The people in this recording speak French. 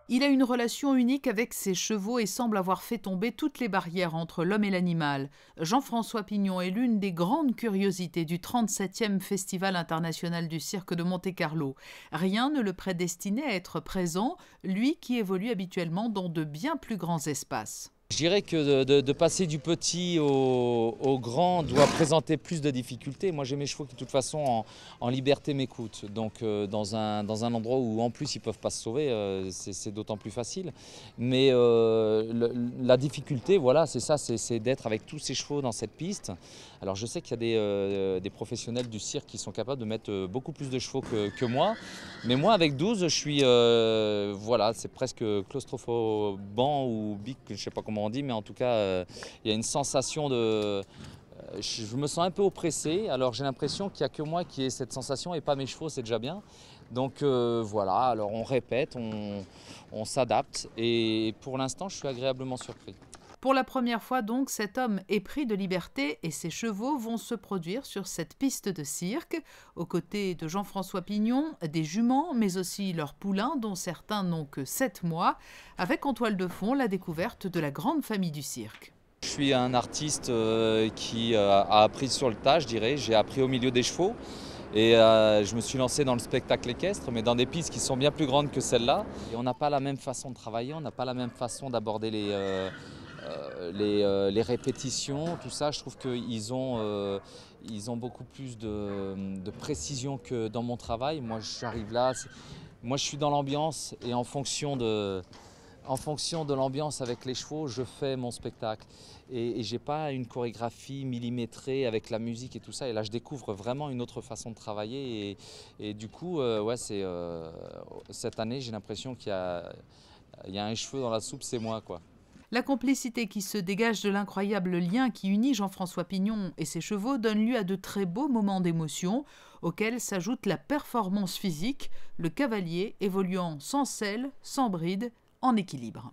Il a une relation unique avec ses chevaux et semble avoir fait tomber toutes les barrières entre l'homme et l'animal. Jean-François Pignon est l'une des grandes curiosités du 37e Festival international du cirque de Monte-Carlo. Rien ne le prédestinait à être présent, lui qui évolue habituellement dans de bien plus grands espaces. Je dirais que de passer du petit au grand doit présenter plus de difficultés. Moi j'ai mes chevaux qui de toute façon en liberté m'écoutent. Donc dans un endroit où en plus ils ne peuvent pas se sauver, c'est d'autant plus facile. Mais la difficulté, voilà, c'est ça, c'est d'être avec tous ces chevaux dans cette piste. Alors je sais qu'il y a des professionnels du cirque qui sont capables de mettre beaucoup plus de chevaux que moi. Mais moi avec 12, je suis, voilà, c'est presque claustrophobant ou bic, je ne sais pas comment on dit, mais en tout cas, il y a une sensation de... je me sens un peu oppressé, alors j'ai l'impression qu'il n'y a que moi qui ai cette sensation et pas mes chevaux, c'est déjà bien. Donc voilà, alors on répète, on s'adapte et pour l'instant, je suis agréablement surpris. Pour la première fois donc, cet homme épris de liberté et ses chevaux vont se produire sur cette piste de cirque, aux côtés de Jean-François Pignon, des juments, mais aussi leurs poulains, dont certains n'ont que 7 mois, avec en toile de fond la découverte de la grande famille du cirque. Je suis un artiste qui a appris sur le tas, je dirais. J'ai appris au milieu des chevaux et je me suis lancé dans le spectacle équestre, mais dans des pistes qui sont bien plus grandes que celle-là. Et on n'a pas la même façon de travailler, on n'a pas la même façon d'aborder les répétitions, tout ça. Je trouve qu'ils ont beaucoup plus de précision que dans mon travail. Moi, j'arrive là, moi je suis dans l'ambiance et en fonction de l'ambiance avec les chevaux, je fais mon spectacle. Et je n'ai pas une chorégraphie millimétrée avec la musique et tout ça. Et là, je découvre vraiment une autre façon de travailler. Et du coup, ouais, cette année, j'ai l'impression qu'il y a un cheveu dans la soupe, c'est moi, quoi. La complicité qui se dégage de l'incroyable lien qui unit Jean-François Pignon et ses chevaux donne lieu à de très beaux moments d'émotion, auxquels s'ajoute la performance physique, le cavalier évoluant sans selle, sans bride, en équilibre.